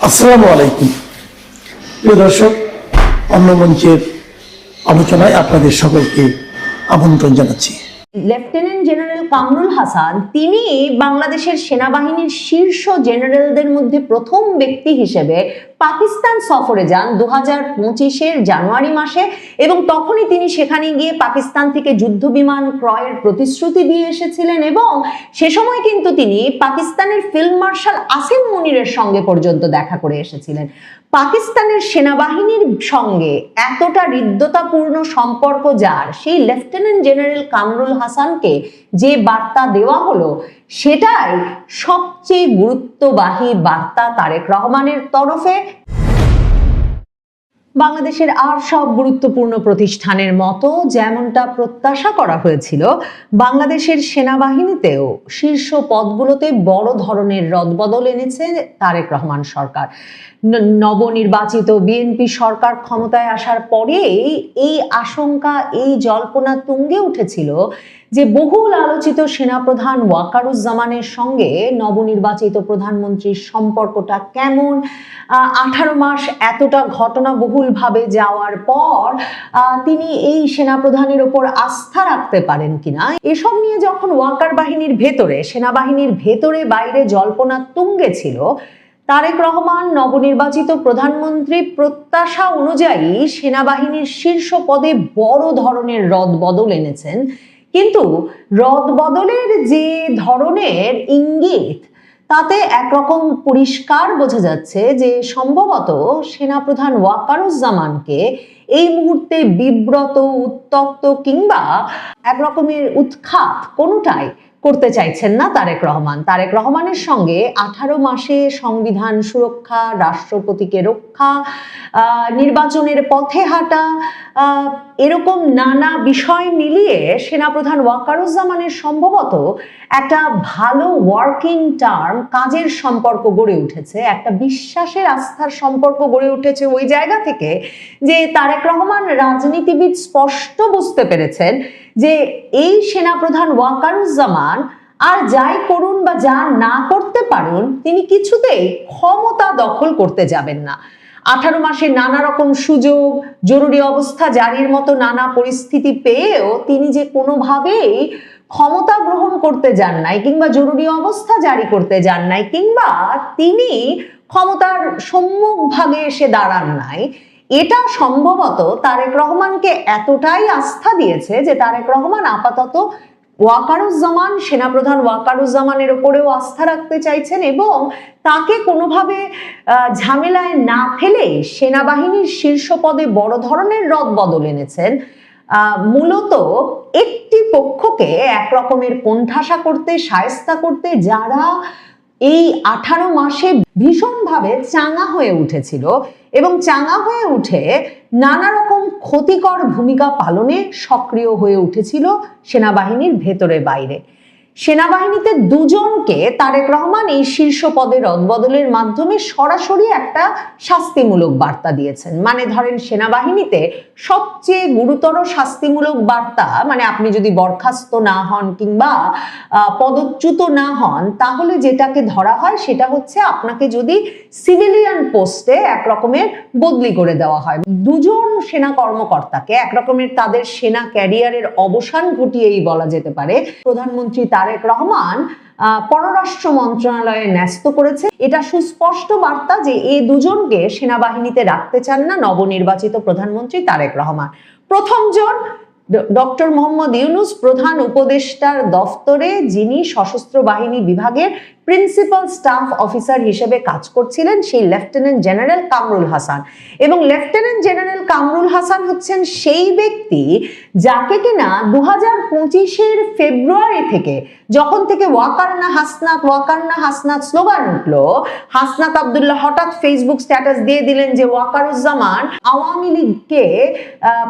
আসসালামু আলাইকুম। প্রিয় দর্শক, অন্য মঞ্চের আলোচনায় আপনাদের সকলকে আমন্ত্রণ জানাচ্ছি। লেফটেন্যান্ট জেনারেল কামরুল হাসান তিনি বাংলাদেশের সেনাবাহিনীর শীর্ষ জেনারেলদের মধ্যে প্রথম ব্যক্তি হিসেবে পাকিস্তান সফরে যান 2025-এর জানুয়ারি মাসে, এবং তখনই তিনি সেখানে গিয়ে পাকিস্তান থেকে যুদ্ধ বিমান ক্রয়ের প্রতিশ্রুতি দিয়ে এসেছিলেন, এবং সে সময় কিন্তু তিনি পাকিস্তানের ফিল্ড মার্শাল আসিম মুনিরের সঙ্গে পর্যন্ত দেখা করে এসেছিলেন। পাকিস্তানের সেনাবাহিনীর সঙ্গে এতটা হৃদ্যতাপূর্ণ সম্পর্ক যার, সেই লেফটেন্যান্ট জেনারেল কামরুল হাসানকে যে বার্তা দেওয়া হলো, সেটাই সবচেয়ে গুরুত্ববাহী বার্তা তারেক রহমানের তরফে। বাংলাদেশের আর সব গুরুত্বপূর্ণ প্রতিষ্ঠানের মতো যেমনটা প্রত্যাশা করা হয়েছিল, বাংলাদেশের সেনাবাহিনীতেও শীর্ষ পদগুলোতে বড় ধরনের রদবদল এনেছে তারেক রহমান সরকার। নবনির্বাচিত বিএনপি সরকার ক্ষমতায় আসার পরেই এই আশঙ্কা, এই জল্পনা তুঙ্গে উঠেছিল যে বহুল আলোচিত সেনাপ্রধান ওয়াকারুজ্জামানের সঙ্গে নবনির্বাচিত প্রধানমন্ত্রীর সম্পর্কটা কেমন। 18 মাস এতটা ঘটনাবহুলভাবে যাওয়ার পর তিনি এই সেনাপ্রধানের ওপর আস্থা রাখতে পারেন কিনা, এসব নিয়ে যখন ওয়াকার বাহিনীর ভেতরে, সেনাবাহিনীর ভেতরে বাইরে জল্পনা তুঙ্গে ছিল, তারেক রহমান নবনির্বাচিত প্রধানমন্ত্রী প্রত্যাশা অনুযায়ী সেনাবাহিনীর শীর্ষ পদে বড় ধরনের রদবদল এনেছেন। কিন্তু রদবদলের যে ধরনের ইঙ্গিত, তাতে একরকম পরিষ্কার বোঝা যাচ্ছে যে সম্ভবত সেনাপ্রধান ওয়াকারুজ্জামানকে এই মুহূর্তে বিব্রত, উত্তপ্ত কিংবা একরকমের উৎখাত কোনোটাই করতে চাইছেন না তারেক রহমান। তারেক রহমানের সঙ্গে 18 মাসে সংবিধান সুরক্ষা, রাষ্ট্রপতিকে রক্ষা, নির্বাচনের পথে হাঁটা, এরকম নানা বিষয় মিলিয়ে সেনাপ্রধান ওয়াকারুজ্জামানের সম্ভবত একটা ভালো ওয়ার্কিং টার্ম, কাজের সম্পর্ক গড়ে উঠেছে, একটা বিশ্বাসের, আস্থার সম্পর্ক গড়ে উঠেছে ওই জায়গা থেকে যে তারেক রহমান রাজনীতিবিদ স্পষ্ট বুঝতে পেরেছেন যে এই সেনাপ্রধান ওয়াকারুজ্জামান আর যাই করুন বা যা না করতে পারুন, তিনি কিছুতেই ক্ষমতা দখল করতে যাবেন না। 18 মাসে নানা রকম সুযোগ, জরুরি অবস্থা জারির মতো নানা পরিস্থিতি পেয়েও তিনি যে কোনোভাবেই ক্ষমতা গ্রহণ করতে যান নাই, কিংবা জরুরি অবস্থা জারি করতে যান নাই, কিংবা তিনি ক্ষমতার সম্মুখ ভাগে এসে দাঁড়ান নাই, এটা সম্ভবত তারেক রহমানকে এতটাই আস্থা দিয়েছে যে তারেক রহমান আপাতত ওয়াকারুজ্জামান, সেনাপ্রধান ওয়াকারুজ্জামানের উপরেও আস্থা রাখতে চাইছেন, এবং তাকে কোনোভাবে ঝামেলায় না ফেলে সেনাবাহিনীর শীর্ষ পদে বড় ধরনের রদবদল এনেছেন। মূলত একটি পক্ষকে একরকমের কোণঠাসা করতে, শায়েস্তা করতে, যারা এই 18 মাসে ভীষণভাবে চাঙা হয়ে উঠেছিল এবং চাঙা হয়ে উঠে নানা রকম ক্ষতিকর ভূমিকা পালনে সক্রিয় হয়ে উঠেছিল সেনাবাহিনীর ভেতরে বাইরে। সেনাবাহিনীতে দুজনকে তারেক রহমান এই শীর্ষ পদে রদবদলের মাধ্যমে সরাসরি একটা শাস্তিমূলক বার্তা দিয়েছেন। মানে ধরেন, সেনাবাহিনীতে সবচেয়ে গুরুতর শাস্তিমূলক বার্তা, মানে আপনি যদি বরখাস্ত না হন কিংবা পদচ্যুত না হন, তাহলে যেটাকে ধরা হয় সেটা হচ্ছে আপনাকে যদি সিভিলিয়ান পোস্টে একরকমের বদলি করে দেওয়া হয়। দুজন সেনা কর্মকর্তাকে একরকমের তাদের সেনা ক্যারিয়ারের অবসান ঘটিয়েই বলা যেতে পারে প্রধানমন্ত্রী তারেক রহমান পররাষ্ট্র মন্ত্রণালয়ে ন্যস্ত করেছে। এটা সুস্পষ্ট বার্তা যে এই দুজনকে সেনাবাহিনীতে রাখতে চান না নবনির্বাচিত প্রধানমন্ত্রী তারেক রহমান। প্রথমজন ডক্টর মোহাম্মদ ইউনূস, প্রধান উপদেষ্টার দফতরে যিনি সশস্ত্র বাহিনী বিভাগের প্রিন্সিপাল স্টাফ অফিসার হিসেবে কাজ করছিলেন, সেই লেফটেন্যান্ট জেনারেল কামরুল হাসান। এবং লেফটেন্যান্ট জেনারেল কামরুল হাসান হচ্ছেন সেই ব্যক্তি যাকে কিনা 2025-এর ফেব্রুয়ারি থেকে, যখন থেকে ওয়াকার না হাসনাত, ওয়াকার না হাসনাত স্লোগান উঠলো, হাসনাত আব্দুল্লাহ হঠাৎ ফেসবুক স্ট্যাটাস দিয়ে দিলেন যে ওয়াকারুজ্জামান আওয়ামী লীগকে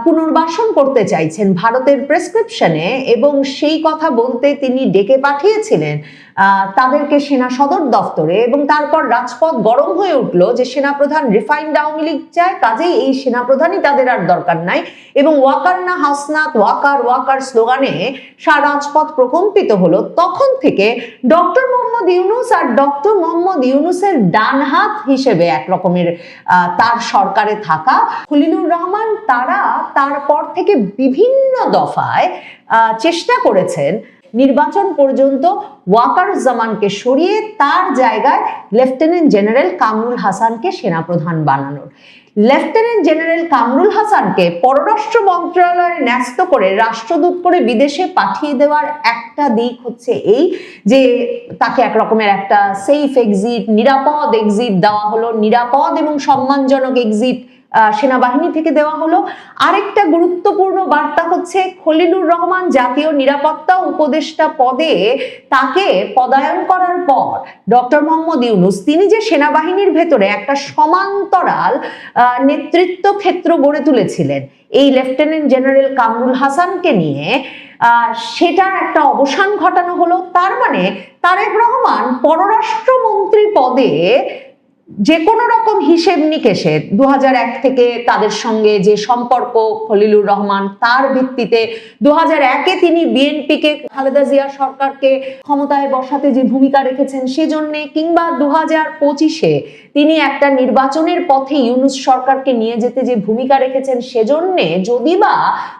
পুনর্বাসন করতে চাইছেন ভারতের প্রেসক্রিপশনে, এবং সেই কথা বলতে তিনি ডেকে পাঠিয়েছিলেন তাদেরকে সেনা সদর দপ্তরে, এবং তারপর রাজপথ গরম হয়ে উঠলো যে সেনাপ্রধান রিফাইন্ড আওয়ামী লীগ চায়, কাজেই এই সেনাপ্রধানই তাদের আর দরকার নাই, এবং ওয়াকার না হাসনাত, ওয়াকার ওয়াকার স্লোগানে সারা রাজপথ প্রকম্পিত হলো। তখন থেকে ডক্টর মোহাম্মদ ইউনূস আর ডক্টর মোহাম্মদ ইউনূসের ডান হাত হিসেবে এক রকমের তার সরকারে থাকা খলিলুর রহমান, তারা তারপর থেকে বিভিন্ন দফায় চেষ্টা করেছেন নির্বাচন পর্যন্ত ওয়াকারুজ্জামানকে সরিয়ে তার জায়গায় লেফটেন্যান্ট জেনারেল কামরুল হাসানকে সেনাপ্রধান বানানোর। লেফটেন্যান্ট জেনারেল কামরুল হাসানকে পররাষ্ট্র মন্ত্রণালয়ে ন্যস্ত করে রাষ্ট্রদূত করে বিদেশে পাঠিয়ে দেওয়ার একটা দিক হচ্ছে এই যে তাকে এক রকমের একটা সেফ এক্সিট, নিরাপদ এক্সিট দেওয়া হলো, নিরাপদ এবং সম্মানজনক এক্সিট সেনাবাহিনী থেকে দেওয়া হলো। আরেকটা গুরুত্বপূর্ণ বার্তা হচ্ছে খলিলুর রহমান জাতীয় নিরাপত্তা উপদেষ্টা পদে তাকে পদায়ন করার পর ডক্টর মোহাম্মদ ইউনূস তিনি যে সেনাবাহিনীর ভেতরে একটা সমান্তরাল নেতৃত্ব ক্ষেত্র গড়ে তুলেছিলেন এই লেফটেন্যান্ট জেনারেল কামরুল হাসানকে নিয়ে, সেটার একটা অবসান ঘটানো হলো। তার মানে তারেক রহমান পররাষ্ট্রমন্ত্রী পদে যে কোনো রকম হিসেব নিকেশে 2001 থেকে তাদের সঙ্গে যে সম্পর্ক খলিলুর রহমান, তার ভিত্তিতে 2001-এ তিনি বিএনপিকে, খালেদা জিয়া সরকারকে ক্ষমতায় বসাতে যে ভূমিকা রেখেছেন সেজন্য, কিংবা 2025-এ তিনি একটা নির্বাচনের পথে ইউনূস সরকারকে নিয়ে যেতে যে ভূমিকা রেখেছেন সেজন্যে যদিবা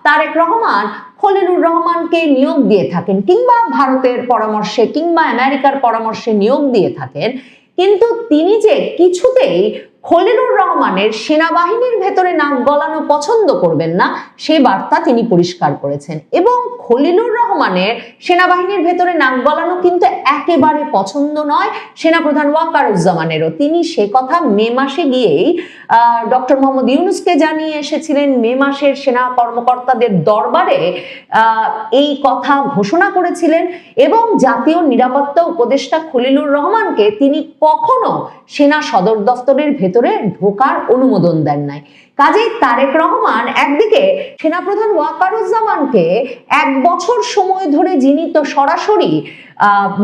তারেক রহমান খলিলুর রহমানকে নিয়োগ দিয়ে থাকেন, কিংবা ভারতের পরামর্শে কিংবা আমেরিকার পরামর্শে নিয়োগ দিয়ে থাকেন, কিন্তু তিনি যে কিছুতেই খলিলুর রহমানের সেনাবাহিনীর ভেতরে নাক গলানো পছন্দ করবেন না সে বার্তা তিনি পরিষ্কার করেছেন। এবং খলিলুর রহমানের সেনাবাহিনীর ভেতরে নাক গলানো কিন্তু একেবারে পছন্দ নয় সেনাপ্রধান ওয়াকারুজ্জামানেরও। তিনি সে কথা মে মাসে গিয়েই ডক্টর মোহাম্মদ ইউনূসকে জানিয়ে এসেছিলেন। মে মাসের সেনা কর্মকর্তাদের দরবারে এই কথা ঘোষণা করেছিলেন, এবং জাতীয় নিরাপত্তা উপদেষ্টা খলিলুর রহমানকে তিনি কখনো সেনা সদর দপ্তরের ভেতরে ঢোকার অনুমোদন দেন নাই। কাজেই তারেক রহমান একদিকে সেনাপ্রধান ওয়াকারুজ্জামানকে 1 বছর সময় ধরে যিনি তো সরাসরি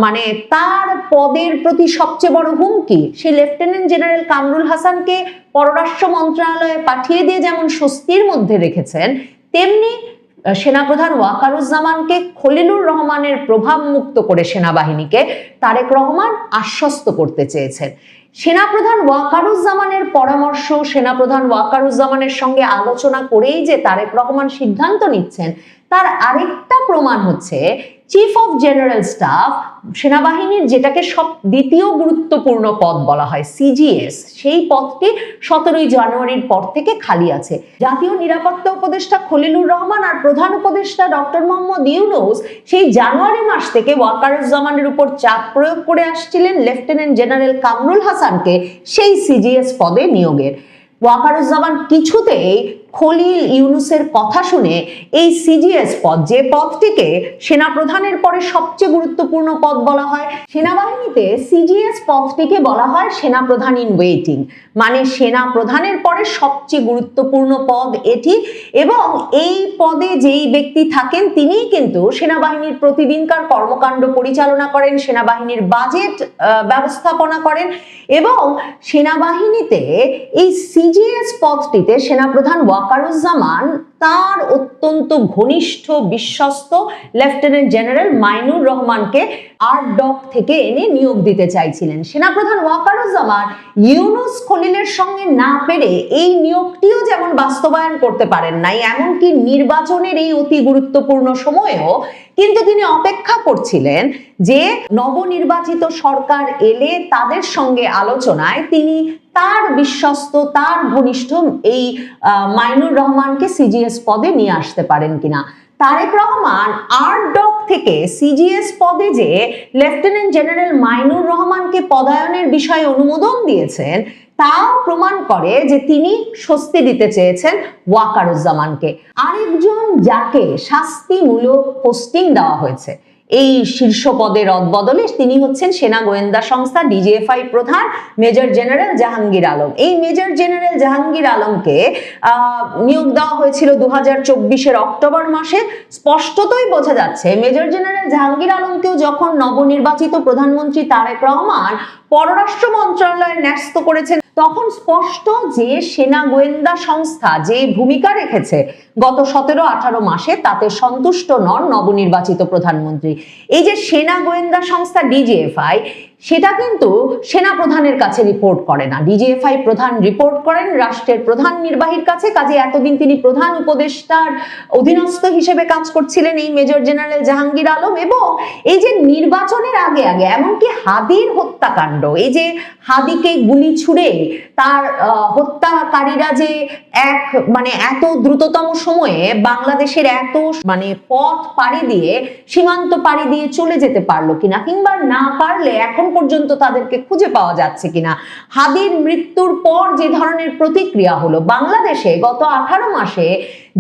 মানে তার পদের প্রতি সবচেয়ে বড় হুমকি, সেই লেফটেন্যান্ট জেনারেল কামরুল হাসানকে পররাষ্ট্র মন্ত্রণালয়ে পাঠিয়ে দিয়ে যেমন স্বস্তির মধ্যে রেখেছেন, তেমনি সেনাপ্রধান ওয়াকারুজ্জামানকে খলিলুর রহমানের প্রভাব মুক্ত করে সেনাবাহিনীকে তারেক রহমান আশ্বস্ত করতে চেয়েছেন। সেনাপ্রধান ওয়াকারুজ্জামানের পরামর্শ, সেনাপ্রধান ওয়াকারুজ্জামানের সঙ্গে আলোচনা করেই যে তারেক রহমান সিদ্ধান্ত নিচ্ছেন, তার আরেকটা প্রমাণ হচ্ছে চিফ অফ জেনারেল স্টাফ, সেনাবাহিনীর যেটাকে দ্বিতীয় গুরুত্বপূর্ণ পদ বলা হয় সিজিএস, সেই পদটি 17ই জানুয়ারির পর থেকে খালি আছে। জাতীয় নিরাপত্তা উপদেষ্টা খলিলুর রহমান আর প্রধান উপদেষ্টা ডক্টর মোহাম্মদ ইউনূস সেই জানুয়ারি মাস থেকে ওয়াকারুজ্জামানের উপর চাপ প্রয়োগ করে আসছিলেন লেফটেন্যান্ট জেনারেল কামরুল হাসানকে সেই সিজিএস পদে নিয়োগের। ওয়াকারুজ্জামান কিছুতেই খলিল ইউনূসের কথা শুনে এই সিজিএস পদ, যে পদটিকে সেনাপ্রধানের পরে সবচেয়ে গুরুত্বপূর্ণ পদ বলা হয়, সেনাবাহিনীতে সিজিএস পদটিকে বলা হয় সেনাপ্রধান ইন ওয়েটিং, মানে সেনাপ্রধানের পরে সবচেয়ে গুরুত্বপূর্ণ পদ এটি। এবং এই পদে যেই ব্যক্তি থাকেন তিনিই কিন্তু সেনাবাহিনীর প্রতিদিনকার কর্মকাণ্ড পরিচালনা করেন, সেনাবাহিনীর বাজেট ব্যবস্থাপনা করেন, এবং সেনাবাহিনীতে এই সিজিএস পদটিতে সেনাপ্রধান ওয়াকারুজ্জামান তার অত্যন্ত ঘনিষ্ঠ বিশ্বস্ত লেফটেন্যান্ট জেনারেল মাইনুর রহমানকে আরডক থেকে এনে নিয়োগ দিতে চাইছিলেন। সেনাপ্রধান ওয়াকারুজ্জামান ইউনূস খলিলের সঙ্গে না পেরে এই নিয়োগটিও যেমন বাস্তবায়ন করতে পারেন নাই, এমনকি নির্বাচনের এই অতি গুরুত্বপূর্ণ সময়েও কিন্তু তিনি অপেক্ষা করছিলেন যে নবনির্বাচিত সরকার এলে তাদের সঙ্গে আলোচনায় তিনি তার বিশ্বস্ত, তার ঘনিষ্ঠ এই মাইনুর রহমানকে সিজিএস পদে নিয়ে আসতে পারেন কিনা। তারেক রহমান আরডক থেকে সিজিএস পদে যে লেফটেন্যান্ট জেনারেল মাইনুর রহমানকে পদায়নের বিষয়ে অনুমোদন দিয়েছেন তাও প্রমাণ করে যে তিনি স্বস্তি দিতে চেয়েছেন ওয়াকারুজ্জামানকে। আরেকজন যাকে শাস্তিমূলক পোস্টিং দেওয়া হয়েছে এই শীর্ষ পদে রদবদলে তিনি হচ্ছেন সেনা গোয়েন্দা সংস্থা ডিজিএফআই প্রধান মেজর জেনারেল জাহাঙ্গীর আলম। এই মেজর জেনারেল জাহাঙ্গীর আলমকে নিয়োগ দেওয়া হয়েছিল 2024-এর অক্টোবর মাসে। স্পষ্টতই বোঝা যাচ্ছে মেজর জেনারেল জাহাঙ্গীর আলমকেও যখন নবনির্বাচিত প্রধানমন্ত্রী তারেক রহমান পররাষ্ট্র মন্ত্রণালয়ে ন্যস্ত করেছেন, তখন স্পষ্ট যে সেনা গোয়েন্দা সংস্থা যে ভূমিকা রেখেছে গত 17-18 মাসে, তাতে সন্তুষ্ট নন নবনির্বাচিত প্রধানমন্ত্রী। এই যে সেনা গোয়েন্দা সংস্থা ডিজিএফআই, সেটা কিন্তু সেনা প্রধানের কাছে রিপোর্ট করে না। ডিজিএফআই প্রধান রিপোর্ট করেন রাষ্ট্রের প্রধান নির্বাহীর কাছে। কাজে এতদিন তিনি প্রধান উপদেষ্টার অধীনস্থ হিসেবে কাজ করছিলেন এই মেজর জেনারেল জাহাঙ্গীর আলম। এবং এই যে নির্বাচনের আগে আগে এমনকি হাদির হত্যাকাণ্ড, এই যে হাদিকে গুলি ছুড়ে তার হত্যাকারীরা যে এত দ্রুততম সময়ে বাংলাদেশের এত পথ পাড়ি দিয়ে, সীমান্ত পাড়ি দিয়ে চলে যেতে পারলো কিনা, কিংবা না পারলে এখন পর্যন্ত তাদেরকে খুঁজে পাওয়া যাচ্ছে কিনা। হাদির মৃত্যুর পর যে ধরনের প্রতিক্রিয়া হলো বাংলাদেশে গত 18 মাসে,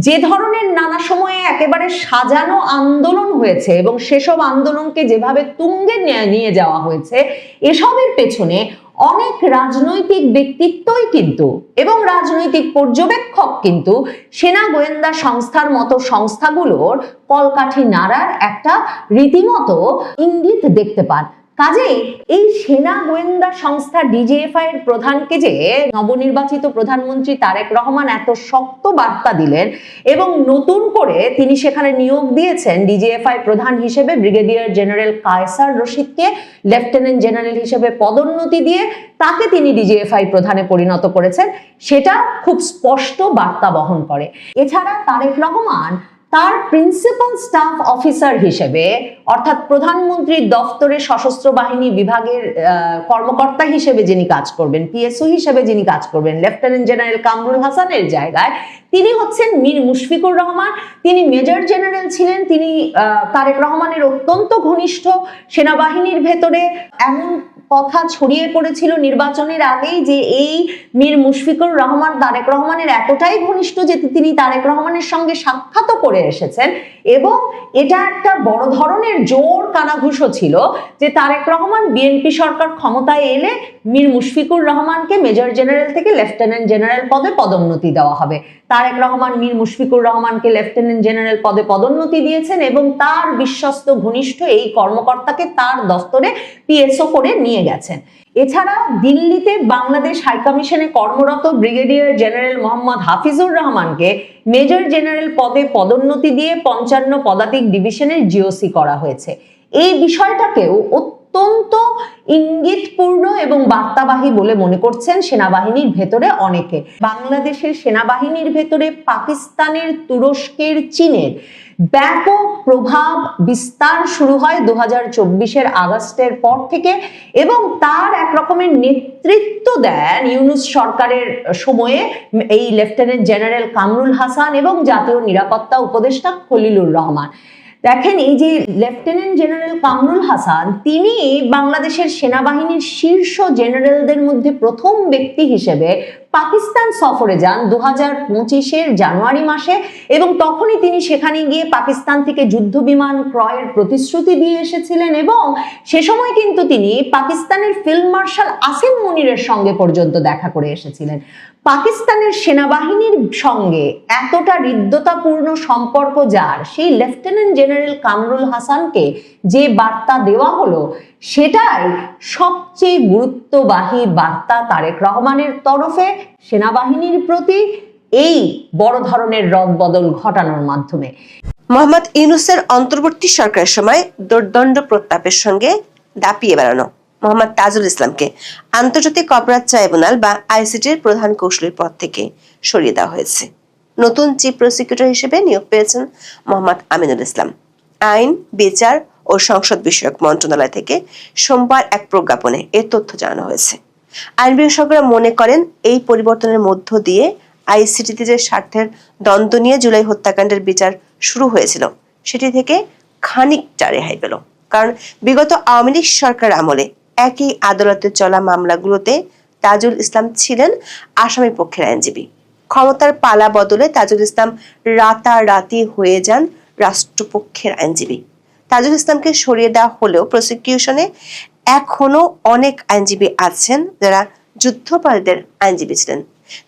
যে ধরনের নানা সময়ে একেবারে সাজানো আন্দোলন হয়েছে এবং সেসব আন্দোলনকে যেভাবে তুঙ্গে নিয়ে যাওয়া হয়েছে, এসবের পেছনে অনেক রাজনৈতিক ব্যক্তিত্বই কিন্তু এবং রাজনৈতিক পর্যবেক্ষক কিন্তু সেনা গোয়েন্দা সংস্থার মতো সংস্থাগুলোর কলকাঠি নাড়ার একটা রীতিমতো ইঙ্গিত দেখতে পান। কাজেই এই সেনা গোয়েন্দা সংস্থা ডিজিএফআই এর প্রধানকে যে নবনির্বাচিত প্রধানমন্ত্রী তারেক রহমান এত শক্ত বার্তা দিলেন এবং নতুন করে তিনি সেখানে নিয়োগ দিয়েছেন ডিজিএফআই প্রধান হিসেবে ব্রিগেডিয়ার জেনারেল কায়সার রশিদকে লেফটেন্যান্ট জেনারেল হিসেবে পদোন্নতি দিয়ে তাকে তিনি ডিজিএফআই প্রধানে পরিণত করেছেন, সেটা খুব স্পষ্ট বার্তা বহন করে। এছাড়া তারেক রহমান তার প্রিন্সিপাল স্টাফ অফিসার হিসেবে, অর্থাৎ প্রধানমন্ত্রীর দফতরে সশস্ত্র বাহিনী বিভাগের কর্মকর্তা হিসেবে যিনি কাজ করবেন, পিএসও হিসেবে যিনি কাজ করবেন, লেফটেন্যান্ট জেনারেল কামরুল হাসানের জায়গায় তিনি হচ্ছেন মীর মুশফিকুর রহমান। তিনি মেজর জেনারেল ছিলেন, তিনি তারেক রহমানের অত্যন্ত ঘনিষ্ঠ। সেনাবাহিনীর ভেতরে এমন কথা ছড়িয়ে পড়েছিল নির্বাচনের আগেই যে এই মীর মুশফিকুর রহমান তারেক রহমানের এতটাই ঘনিষ্ঠ যে তিনি তারেক রহমানের সঙ্গে সাক্ষাৎও করে এসেছেন। এবং এটা একটা বড় ধরনের জোর কানাঘুষো ছিল যে তারেক রহমান বিএনপি সরকার ক্ষমতায় এলে মীর মুশফিকুর রহমানকে মেজর জেনারেল থেকে লেফটেন্যান্ট জেনারেল পদে পদোন্নতি দেওয়া হবে। তারেক রহমান মীর মুশফিকুর রহমানকে লেফটেন্যান্ট জেনারেল পদে পদোন্নতি দিয়েছেন এবং তার বিশ্বস্ত ঘনিষ্ঠ এই কর্মকর্তাকে তার দফতরে পিএসও করে নিয়ে গেছেন। এছাড়া দিল্লিতে বাংলাদেশ হাইকমিশনে কর্মরত ব্রিগেডিয়ার জেনারেল মোহাম্মদ হাফিজুর রহমানকে মেজর জেনারেল পদে পদোন্নতি দিয়ে 55 পদাতিক ডিভিশনের জিওসি করা হয়েছে। এই বিষয়টাকেও অত্যন্ত ইঙ্গিতপূর্ণ এবং বার্তাবাহী বলে মনে করছেন সেনাবাহিনীর ভেতরে অনেকে। বাংলাদেশের সেনাবাহিনীর ভেতরে পাকিস্তানের, তুরস্কের, চীনের ব্যাপক প্রভাব বিস্তার শুরু হয় 2024-এর আগস্টের পর থেকে এবং তার এক রকমের নেতৃত্ব দেন ইউনূস সরকারের সময়ে এই লেফটেন্যান্ট জেনারেল কামরুল হাসান এবং জাতীয় নিরাপত্তা উপদেষ্টা খলিলুর রহমান। দেখেন, এই যে লেফটেন্যান্ট জেনারেল কামরুল হাসান, তিনি বাংলাদেশের সেনাবাহিনীর শীর্ষ জেনারেলদের মধ্যে প্রথম ব্যক্তি হিসেবে পাকিস্তান সফরে যান 2025-এর জানুয়ারি মাসে এবং তখনই তিনি সেখানে গিয়ে পাকিস্তান থেকে যুদ্ধ বিমান ক্রয়ের প্রতিশ্রুতি দিয়ে এসেছিলেন এবং সে সময় কিন্তু তিনি পাকিস্তানের ফিল্ড মার্শাল আসিম মুনিরের সঙ্গে পর্যন্ত দেখা করে এসেছিলেন। পাকিস্তানের সেনাবাহিনীর সঙ্গে এতটা হৃদ্যতাপূর্ণ সম্পর্ক যার, সেই লেফটেন্যান্ট জেনারেল কামরুল হাসানকে যে বার্তা দেওয়া হলো, সেটাই সবচেয়ে গুরুত্ববাহী বার্তা তারেক রহমানের তরফে সেনাবাহিনীর প্রতি এই বড় ধরনের রদবদল ঘটানোর মাধ্যমে। মোহাম্মদ ইউনূসের অন্তর্বর্তী সরকারের সময় দুর্দণ্ড প্রতাপের সঙ্গে দাপিয়ে বেড়ানো মোহাম্মদ তাজুল ইসলামকে আন্তর্জাতিক অপরাধ ট্রাইব্যুনাল বা আইসিটির প্রধান কৌঁসুলির পদ থেকে সরিয়ে দেওয়া হয়েছে। নতুন চিফ প্রসিকিউটর হিসেবে নিয়োগ পেয়েছেন মোহাম্মদ আমিনুল ইসলাম। আইন, বিচার ও সংসদ বিষয়ক মন্ত্রণালয় থেকে সোমবার এক প্রজ্ঞাপনে এ তথ্য জানানো হয়েছে। আইন বিশেষজ্ঞরা মনে করেন, এই পরিবর্তনের মধ্য দিয়ে আইসিটিতে যে স্বার্থের দ্বন্দ্ব নিয়ে জুলাই হত্যাকাণ্ডের বিচার শুরু হয়েছিল, সেটি থেকে খানিকটা রেহাই পেল। কারণ বিগত আওয়ামী লীগ সরকার আমলে একই আদালতে চলা মামলাগুলোতে তাজুল ইসলাম ছিলেন আসামি পক্ষের আইনজীবী। ক্ষমতার পালা বদলে তাজুল ইসলাম রাতারাতি হয়ে যান রাষ্ট্রপক্ষের আইনজীবী। তাজুল ইসলামকে সরিয়ে দেওয়া হলেও প্রসিকিউশনে এখনো অনেক আইনজীবী আছেন যারা যুদ্ধাপরাধীদের আইনজীবী ছিলেন।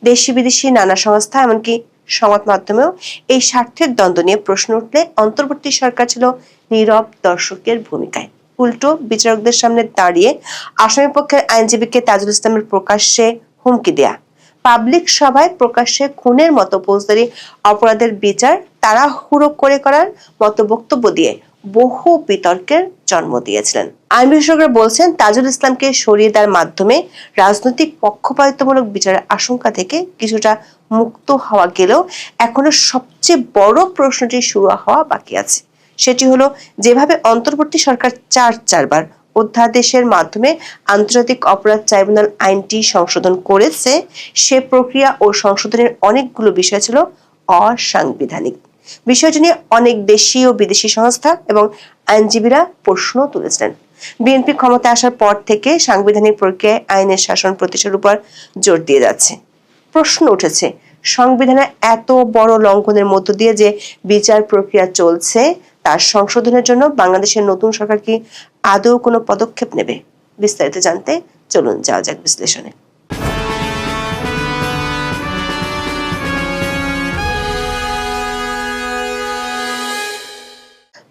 দেশি বিদেশি নানা সংস্থা এমনকি সংবাদ মাধ্যমেও এই স্বার্থের দ্বন্দ্ব নিয়ে প্রশ্ন উঠলে অন্তর্বর্তী সরকার ছিল নীরব দর্শকের ভূমিকায়। উল্টো বিচারকদের সামনে দাঁড়িয়ে আসামি পক্ষের আইনজীবীকে তাজুল ইসলামের প্রকাশ্যে হুমকি দেয়া, পাবলিক সভায় প্রকাশ্যে খুনের মতো ফৌজদারি অপরাধের বিচার তাড়াহুড়ো করে করার মতো বক্তব্য দিয়ে বহু বিতর্কের জন্ম দিয়েছিলেন। আইন বিশেষজ্ঞরা বলছেন তাজুল ইসলামকে সরিয়ে দেওয়ার মাধ্যমে রাজনৈতিক পক্ষপাতিত্বমূলক বিচারের আশঙ্কা থেকে কিছুটা মুক্ত হওয়া গেলেও এখনো সবচেয়ে বড় প্রশ্নটি শুরু হওয়া বাকি আছে। সেটি হলো, যেভাবে অন্তর্বর্তী সরকার চারবার অধ্যাদেশের মাধ্যমে আন্তর্জাতিক অপরাধ ট্রাইব্যুনাল আইনটি সংশোধন করেছে, সে প্রক্রিয়া ও সংশোধনের অনেকগুলো বিষয় ছিল অসাংবিধানিক। বিষয়টি নিয়ে অনেক দেশি ও বিদেশি সংস্থা এবং আইনজীবীরা প্রশ্ন তুলেছিলেন। বিএনপি ক্ষমতায় আসার পর থেকে সাংবিধানিক প্রক্রিয়ায় আইনের শাসন প্রতিষ্ঠার উপর জোর দিয়ে যাচ্ছে। প্রশ্ন উঠেছে, সংবিধানের এত বড় লঙ্ঘনের মধ্য দিয়ে যে বিচার প্রক্রিয়া চলছে তার সংশোধনের জন্য বাংলাদেশের নতুন সরকার কি আদৌ কোনো পদক্ষেপ নেবে? বিস্তারিত জানতে চলুন যাওয়া যাক বিশ্লেষণে।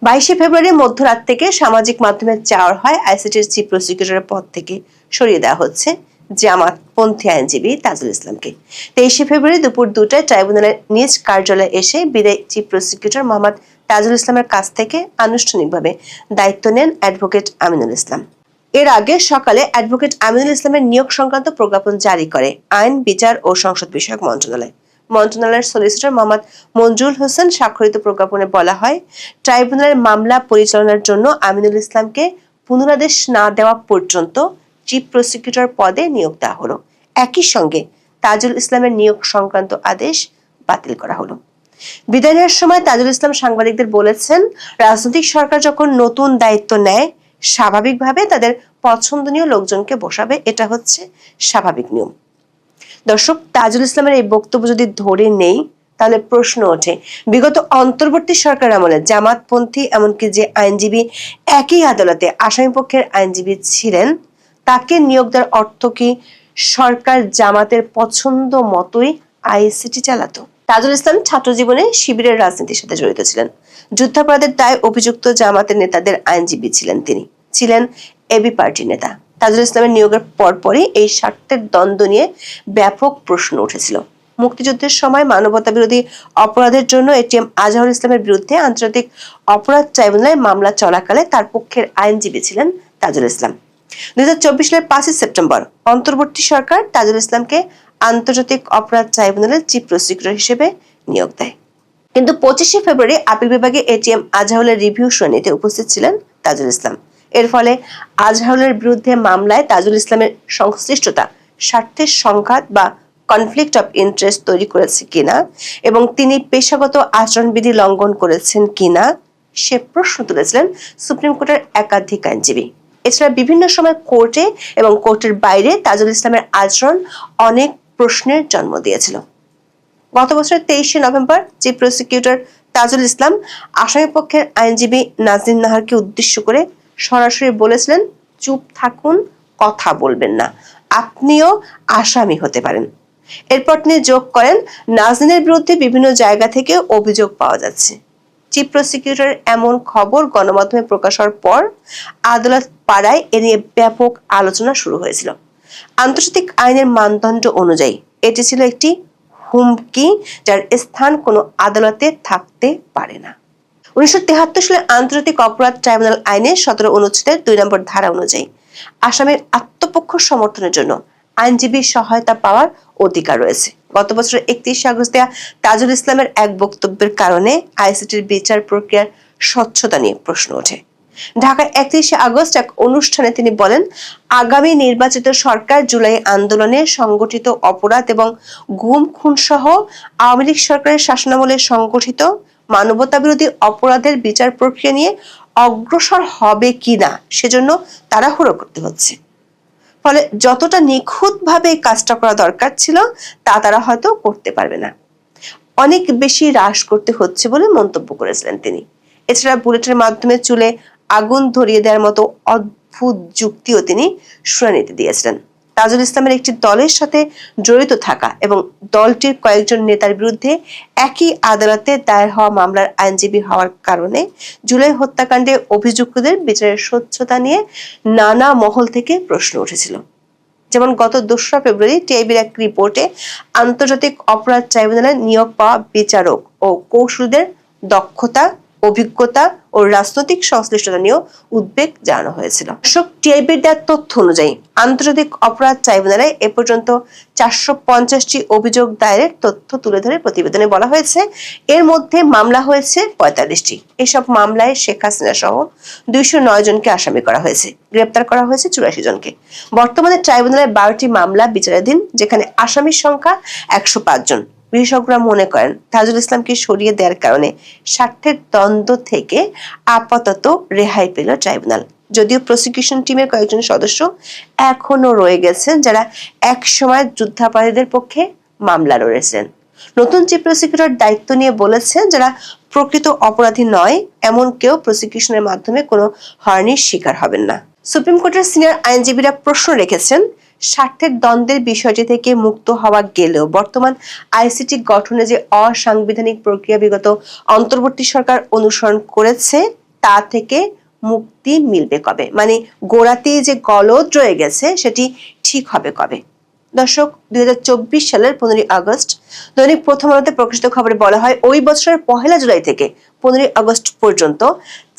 22 ফেব্রুয়ারি মধ্যরাত থেকে সামাজিক মাধ্যমে চাওয়া হয় আইসিটির চিফ প্রসিকিউটরের পদ থেকে সরিয়ে দেওয়া হচ্ছে জামাতপন্থী আইনজীবী তাজুল ইসলামকে। 23 ফেব্রুয়ারি দুপুর 2টায় ট্রাইব্যুনালের নিজ কার্যালয়ে এসে বিদায়ী চিফ প্রসিকিউটর মোহাম্মদ তাজুল ইসলামের কাছ থেকে আনুষ্ঠানিকভাবে দায়িত্ব নেন অ্যাডভোকেট আমিনুল ইসলাম। এর আগে সকালে অ্যাডভোকেট আমিনুল ইসলামের নিয়োগ সংক্রান্ত প্রজ্ঞাপন জারি করে আইন, বিচার ও সংসদ বিষয়ক মন্ত্রণালয়। মন্ত্রণালয়ের সলিসিটর মোহাম্মদ মঞ্জুর হোসেন স্বাক্ষরিত প্রজ্ঞাপনে বলা হয়, ট্রাইব্যুনালের মামলা পরিচালনার জন্য আমিনুল ইসলামকে পুনরাদেশ না দেওয়া পর্যন্ত চিফ প্রসিকিউটর পদে নিয়োগ দেওয়া হলো। একই সঙ্গে তাজুল ইসলামের নিয়োগ সংক্রান্ত আদেশ বাতিল করা হলো। বিদায় নেওয়ার সময় তাজুল ইসলাম সাংবাদিকদের বলেছেন, রাজনৈতিক সরকার যখন নতুন দায়িত্ব নেয় স্বাভাবিকভাবে তাদের পছন্দনীয় লোকজনকে বসাবে, এটা হচ্ছে স্বাভাবিক নিয়ম। দর্শক, তাজুল ইসলামের এই বক্তব্য যদি ধরে নেই তাহলে প্রশ্ন ওঠে, বিগত অন্তর্বর্তী সরকার আমলে জামাতপন্থী এমনকি যে আইনজীবী একই আদালতে আসামিপক্ষের আইনজীবী ছিলেন তাকে নিয়োগ দেওয়ার অর্থ কি সরকার জামাতের পছন্দ মতোই আইসিটি চালাতো? তাজুল ইসলাম ছাত্র জীবনে শিবিরের রাজনীতির সাথে জড়িত ছিলেন। যুদ্ধাপরাধের দায়ে অভিযুক্ত জামাতের নেতাদের আইনজীবী ছিলেন তিনি, ছিলেন এবি পার্টির নেতা। তাজুল ইসলামের নিয়োগের পরপরই এই স্বার্থের দ্বন্দ্ব নিয়ে ব্যাপক প্রশ্ন উঠেছিল। মুক্তিযুদ্ধের সময় মানবতা বিরোধী অপরাধের জন্য এটিএম আজহারুল ইসলামের বিরুদ্ধে আন্তর্জাতিক অপরাধ ট্রাইব্যুনালে মামলা চলাকালে তার পক্ষের আইনজীবী ছিলেন তাজুল ইসলাম। 2024 সালের 5 সেপ্টেম্বর অন্তর্বর্তী সরকার তাজুল ইসলামকে আন্তর্জাতিক অপরাধ ট্রাইব্যুনালের চিফ প্রসিকিউটর হিসেবে নিয়োগ দেয়। কিন্তু 25 ফেব্রুয়ারি আপিল বিভাগে এটিএম আজহারুলের রিভিউ শুনানিতে উপস্থিত ছিলেন তাজুল ইসলাম। এর ফলে আজহারুলের বিরুদ্ধে মামলায় তাজুল ইসলামের সংশ্লিষ্টতা স্বার্থের সংঘাত বা কনফ্লিক্ট অফ ইন্টারেস্ট তৈরি করেছে কিনা এবং তিনি পেশাগত আচরণবিধি লঙ্ঘন করেছেন কিনা সে প্রশ্ন তুলেছিলেন সুপ্রিম কোর্টের একাধিক আইনজীবী। এছাড়া বিভিন্ন সময় কোর্টে এবং কোর্টের বাইরে তাজুল ইসলামের আচরণ অনেক প্রশ্নের জন্ম দিয়েছিল। গত বছরের 23 November chief prosecutor Tajul Islam আসামিপক্ষের আইনজীবী নাজনীন নাহারকে উদ্দেশ্য করে সরাসরি বলেছিলেন, চুপ থাকুন, কথা বলবেন না, আপনিও আসামি হতে পারেন। এরপর তিনি যোগ করেন, নাজনীনের বিরুদ্ধে বিভিন্ন জায়গা থেকে অভিযোগ পাওয়া যাচ্ছে। চিফ প্রসিকিউটরের এমন খবর গণমাধ্যমে প্রকাশ হওয়ার পর আদালত পাড়ায় এ নিয়ে ব্যাপক আলোচনা শুরু হয়েছিল। আন্তর্জাতিক আইনের মানদণ্ড অনুযায়ী এটি ছিল একটি হুমকি যার স্থান কোনো আদালতে থাকতে পারে না। 1973 সালে আন্তর্জাতিক অপরাধ ট্রাইব্যুনাল আইনের 17 অনুচ্ছেদের 2 নম্বর ধারা অনুযায়ী আসামির আত্মপক্ষ সমর্থনের জন্য আইনজীবী সহায়তা পাওয়ার অধিকার রয়েছে। গত বছর 31 আগস্ট দেয়া তাজুল ইসলামের এক বক্তব্যের কারণে আইসিটির বিচার প্রক্রিয়ার স্বচ্ছতা নিয়ে প্রশ্ন ওঠে। ঢাকায় 31 আগস্ট এক অনুষ্ঠানে তিনি বলেন, আগামী নির্বাচিত সরকার জুলাই আন্দোলনে সংগঠিত অপরাধ এবং গুম খুন সহ আওয়ামী লীগ সরকারের শাসনামলে সংগঠিত মানবতা বিরোধী অপরাধের বিচার প্রক্রিয়া নিয়ে অগ্রসর হবে কিনা সেজন্য তাড়াহুড়ো করতে হচ্ছে। ফলে যতটা নিখুঁতভাবে কাজটা করা দরকার ছিল তা তারা হয়তো করতে পারবে না, অনেক বেশি হ্রাস করতে হচ্ছে বলে মন্তব্য করেছিলেন তিনি। এছাড়া বুলেটের মাধ্যমে চুলে আগুন ধরিয়ে দেওয়ার মতো অদ্ভুত যুক্তিও তিনি শুনানিতে দিয়েছিলেন। তাজুল ইসলামের একটি দলের সাথে জড়িত থাকা এবং দলটির কয়েকজন নেতার বিরুদ্ধে একই আদালতে দায়ের হওয়া মামলার আইনজীবী হওয়ার কারণে জুলাই হত্যাকাণ্ডে অভিযুক্তদের বিচারের স্বচ্ছতা নিয়ে নানা মহল থেকে প্রশ্ন উঠেছিল। যেমন গত 2রা ফেব্রুয়ারি টিআইবির এক রিপোর্টে আন্তর্জাতিক অপরাধ ট্রাইব্যুনালে নিয়োগ পাওয়া বিচারক ও কৌশলীদের দক্ষতা, অভিজ্ঞতা ও রাজনৈতিক সংশ্লিষ্টতা নিয়েও উদ্বেগ জানানো হয়েছিল। টিআইবির দেওয়া তথ্য অনুযায়ী আন্তর্জাতিক অপরাধ ট্রাইব্যুনালে এ পর্যন্ত 450টি অভিযোগ দায়েরের তথ্য তুলে ধরে প্রতিবেদনে বলা হয়েছে, এর মধ্যে মামলা হয়েছে 45টি। এসব মামলায় শেখ হাসিনা সহ 209 জনকে আসামি করা হয়েছে, গ্রেপ্তার করা হয়েছে 84 জনকে। বর্তমানে ট্রাইব্যুনালে 12টি মামলা বিচারাধীন, যেখানে আসামির সংখ্যা 105 জন। বিশেষজ্ঞরা মনে করেন তাজুল ইসলামকে সরিয়ে দেওয়ার কারণে স্বার্থের দ্বন্দ্ব থেকে আপাতত রেহাই পেল ট্রাইব্যুনাল। যদিও প্রসিকিউশন টিমের কয়েকজন সদস্য এখনো রয়ে গেছেন যারা এক সময় যুদ্ধাপরাধীদের পক্ষে মামলা লড়েছেন। নতুন চিফ প্রসিকিউটর দায়িত্ব নিয়ে বলেছেন, যারা প্রকৃত অপরাধী নয় এমন কেউ প্রসিকিউশনের মাধ্যমে কোনো হয়রানির শিকার হবেন না। সুপ্রিম কোর্টের সিনিয়র আইনজীবীরা প্রশ্ন রেখেছেন, স্বার্থের দ্বন্দ্বের বিষয়টি থেকে মুক্ত হওয়া গেলেও বর্তমান আইসিটি গঠনে যে অসাংবিধানিক প্রক্রিয়া বিগত অন্তর্বর্তী সরকার অনুসরণ করেছে তা থেকে মুক্তি মিলবে কবে? মানে গোড়াতেই যে গলদ রয়ে গেছে সেটি ঠিক হবে কবে? দর্শক, 2024 সালের 15 আগস্ট দৈনিক প্রথম আলোতে প্রকাশিত খবরে বলা হয়, ওই বছরের 1 জুলাই থেকে 15 আগস্ট পর্যন্ত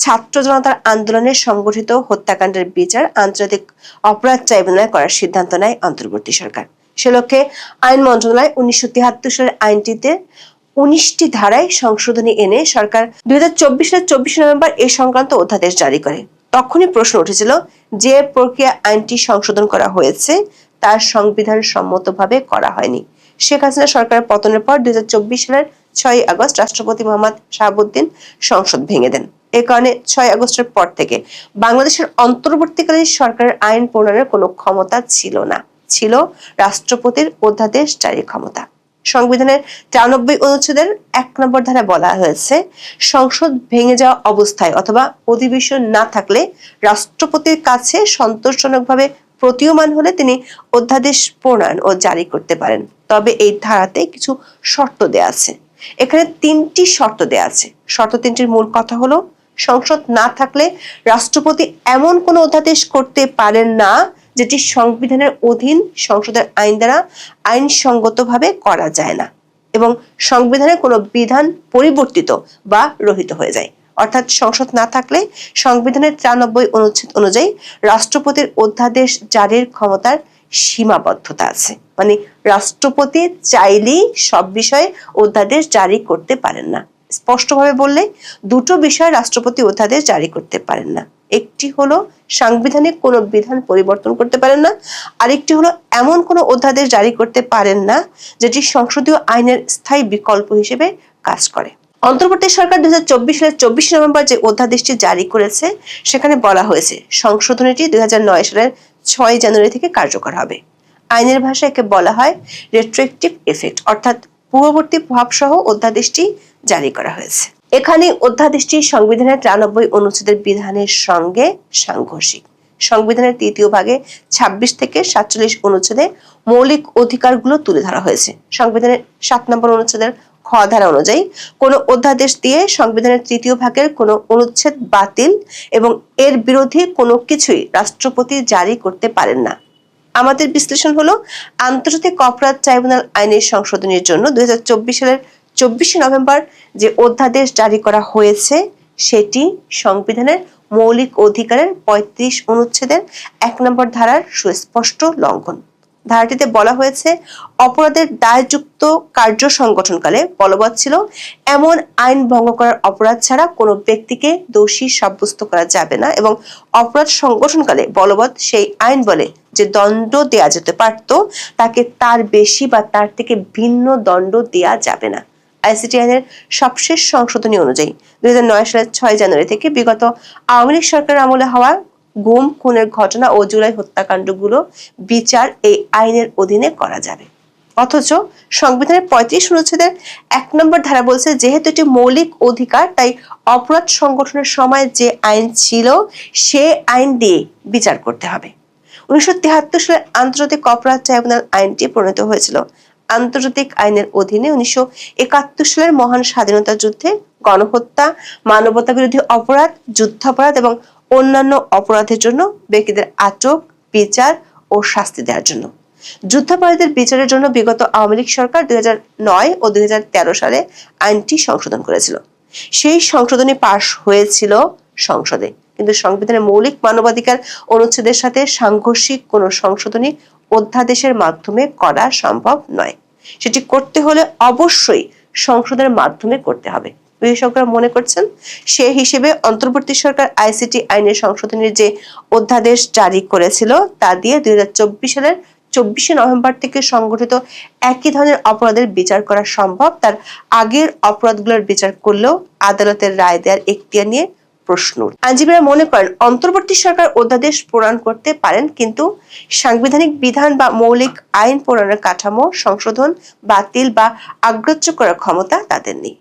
ছাত্র জনতার আন্দোলনে সংগঠিত হত্যাকাণ্ডের বিচার আন্তর্জাতিক অপরাধ ট্রাইব্যুনালে করার সিদ্ধান্ত নেয় অন্তর্বর্তী সরকার। সে লক্ষ্যে আইন মন্ত্রণালয় 1973 সালের আইনটিতে 19টি ধারায় সংশোধনী এনে সরকার 2024 সালের 24 নভেম্বর এ সংক্রান্ত অধ্যাদেশ জারি করে। তখনই প্রশ্ন উঠেছিল, যে প্রক্রিয়া আইনটি সংশোধন করা হয়েছে তার সংবিধান সম্মতভাবে করা হয়নি। শেখ হাসিনা সরকারের পতনের পর 2024 সালের 6 আগস্ট রাষ্ট্রপতি মোহাম্মদ শাহাবুদ্দিন সংসদ ভেঙে দেন। এ কারণে 6 আগস্টের পর থেকে বাংলাদেশের অন্তর্বর্তীকালীন সরকারের আইন প্রণয়নের কোনো ক্ষমতা ছিল না, ছিল রাষ্ট্রপতির অধ্যাদেশ জারির ক্ষমতা। সংবিধানের 93 অনুচ্ছেদের 1 নম্বর ধারায় বলা হয়েছে, সংসদ ভেঙে যাওয়া অবস্থায় অথবা অধিবেশন না থাকলে রাষ্ট্রপতির কাছে সন্তোষজনকভাবে প্রতীয়মান হলে তিনি অধ্যাদেশ প্রণয়ন ও জারি করতে পারেন। তবে এই ধারাতে কিছু শর্ত দেয়া আছে। এখানে 3টি শর্ত দেয়া আছে। শর্ত 3টির মূল কথা হলো, সংসদ না থাকলে রাষ্ট্রপতি এমন কোনো অধ্যাদেশ করতে পারেন না যেটি সংবিধানের অধীন সংসদের আইন দ্বারা আইনসঙ্গতভাবে করা যায় না এবং সংবিধানের কোনো বিধান পরিবর্তিত বা রহিত হয়ে যায়। অর্থাৎ সংসদ না থাকলে সংবিধানের 93 অনুচ্ছেদ অনুযায়ী রাষ্ট্রপতির অধ্যাদেশ জারির ক্ষমতার সীমাবদ্ধতা আছে। মানে রাষ্ট্রপতি চাইলেই সব বিষয়ে অধ্যাদেশ জারি করতে পারেন না। স্পষ্টভাবে বললে 2টো বিষয়ে রাষ্ট্রপতি অধ্যাদেশ জারি করতে পারেন না। একটি হলো সাংবিধানিক কোনো বিধান পরিবর্তন করতে পারেন না, আরেকটি হলো এমন কোনো অধ্যাদেশ জারি করতে পারেন না যেটি সংসদীয় আইনের স্থায়ী বিকল্প হিসেবে কাজ করে। অন্তর্বর্তী সরকার 2024 সালের 24 নভেম্বর যে অধ্যাদেশটি জারি করেছে সেখানে বলা হয়েছে, সংশোধনীটি 2009 সালের 6 জানুয়ারি থেকে কার্যকর হবে। আইনের ভাষায় একে বলা হয় রেট্রোঅ্যাক্টিভ এফেক্ট, অর্থাৎ পূর্ববর্তী প্রভাব সহ অধ্যাদেশটি জারি করা হয়েছে। এখানে অধ্যাদেশটি সংবিধানের 93 অনুচ্ছেদের বিধানের সঙ্গে সাংঘর্ষিক। সংবিধানের 3য় ভাগে 26 থেকে 47 অনুচ্ছেদে মৌলিক অধিকারগুলো তুলে ধরা হয়েছে। সংবিধানের 7 নম্বর অনুচ্ছেদের খ ধারা অনুযায়ী কোন অধ্যাদেশ দিয়ে সংবিধানের 3য় ভাগের কোন অনুচ্ছেদ বাতিল এবং এর বিরোধী কোনো কিছুই রাষ্ট্রপতি জারি করতে পারেন না। আমাদের বিশ্লেষণ হলো, আন্তর্জাতিক অপরাধ ট্রাইব্যুনাল আইনের সংশোধনের জন্য 2024 সালের 24 নভেম্বর যে অধ্যাদেশ জারি করা হয়েছে সেটি সংবিধানের মৌলিক অধিকারের 35 অনুচ্ছেদের 1 নম্বর ধারার সুস্পষ্ট লঙ্ঘন। ধারাটিতে বলা হয়েছে, অপরাধের দায়যুক্ত কার্য সংগঠনকালে বলবৎ ছিল এমন আইন ভঙ্গ করার অপরাধ ছাড়া কোনো ব্যক্তিকে দোষী সাব্যস্ত করা যাবে না এবং অপরাধ সংগঠনকালে বলবৎ সেই আইন বলে যে দণ্ড দেয়া যেতে পারত তাকে তার বেশি বা তার থেকে ভিন্ন দণ্ড দেয়া যাবে না। আইসিটি আইনের সবশেষ সংশোধনী অনুযায়ী 2009 সালের 6 জানুয়ারি থেকে বিগত আওয়ামী লীগ সরকারের আমলে হওয়া গুম খুনের ঘটনা ও জুলাই হত্যাকাণ্ডগুলো বিচার এই আইনের অধীনে করা যাবে। অথচ সংবিধানের 35 অনুচ্ছেদের 1 নম্বর ধারা বলছে, যেহেতু এটি মৌলিক অধিকার, তাই অপরাধ সংগঠনের সময় যে আইন ছিল সে আইন দিয়ে বিচার করতে হবে। 1973 সালে আন্তর্জাতিক অপরাধ ট্রাইব্যুনাল আইনটি প্রণীত হয়েছিল। আন্তর্জাতিক আইনের অধীনে 1971 সালের মহান স্বাধীনতা যুদ্ধে গণহত্যা, মানবতা বিরোধী অপরাধ, যুদ্ধাপরাধ এবং অন্যান্য অপরাধের জন্য ব্যক্তিদের আটক, বিচার ও শাস্তি দেওয়ার জন্য। যুদ্ধাপরাধীদের বিচারের জন্য বিগত আওয়ামী লীগ সরকার 2009 ও 2013 সালে আইনটি সংশোধন করেছিল। সেই সংশোধনী পাশ হয়েছিল সংসদে, কিন্তু সংবিধানের মৌলিক মানবাধিকার অনুচ্ছেদের সাথে সাংঘর্ষিক কোনো সংশোধনী অধ্যাদেশের মাধ্যমে করা সম্ভব নয়। সেটি করতে হলে অবশ্যই সংসদের মাধ্যমে করতে হবে। বিশেষজ্ঞরা মনে করছেন, সে হিসেবে অন্তর্বর্তী সরকার আইসিটি আইনের সংশোধনের যে অধ্যাদেশ জারি করেছিল তা দিয়ে 2024 সালের 24শে নভেম্বর থেকে সংগঠিত একই ধরনের অপরাধের বিচার করা সম্ভব। তার আগের অপরাধগুলোর বিচার করলেও আদালতের রায় দেওয়ার এখতিয়ার নিয়ে প্রশ্ন। আইনজীবীরা মনে করেন, অন্তর্বর্তী সরকার অধ্যাদেশ প্রণয়ন করতে পারেন, কিন্তু সাংবিধানিক বিধান বা মৌলিক আইন প্রণয়নের কাঠামো সংশোধন, বাতিল বা অগ্রাহ্য করার ক্ষমতা তাদের নেই।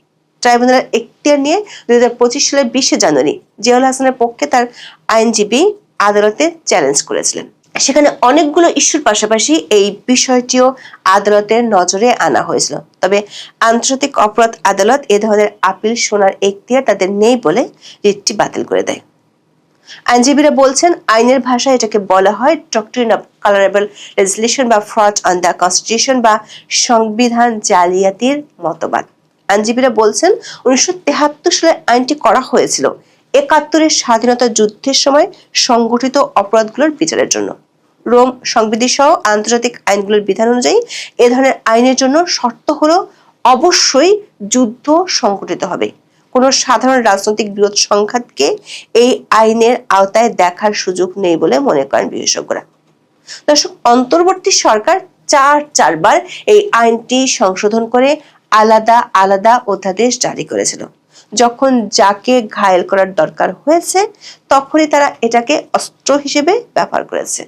ট্রাইব্যুনালের এখতিয়ার নিয়ে 2025 সালের 20শে জানুয়ারি জিয়াউল হাসানের পক্ষে তার আইনজীবী আদালতে চ্যালেঞ্জ করেছিলেন। সেখানে অনেকগুলো ইস্যুর পাশাপাশি এই বিষয়টিও আদালতের নজরে আনা হয়েছিল। তবে আন্তর্জাতিক অপরাধ আদালত এ ধরনের আপিল শোনার এখতিয়ার তাদের নেই বলে রিটটি বাতিল করে দেয়। আইনজীবীরা বলছেন, আইনের ভাষায় এটাকে বলা হয় ডক্ট্রিন অফ কলারেবল লেজিসলেশন বা ফ্রড অন দ্য কনস্টিটিউশন বা সংবিধান জালিয়াতির মতবাদ। আইনজীবীরা বলছেন, 1973 সালে আইনটি করা হয়েছিল 71-এর স্বাধীনতা যুদ্ধের সময় সংগঠিত অপরাধগুলোর বিচারের জন্য। রোম সংবিধি সহ আন্তর্জাতিক আইনগুলোর বিধান অনুযায়ী এ ধরনের আইনের জন্য শর্ত হলো অবশ্যই যুদ্ধ সংঘটিত হবে। কোনো সাধারণ রাজনৈতিক বিরোধ সংঘাতকে এই আইনের আওতায় দেখার সুযোগ নেই বলে মনে করেন বিশেষজ্ঞরা। দর্শক, অন্তর্বর্তী সরকার চারবার এই আইনটি সংশোধন করে আলাদা আলাদা অধ্যাদেশ জারি করেছিল। যখন যাকে ঘায়েল করার দরকার হয়েছে তখনই তারা এটাকে অস্ত্র হিসেবে ব্যবহার করেছে।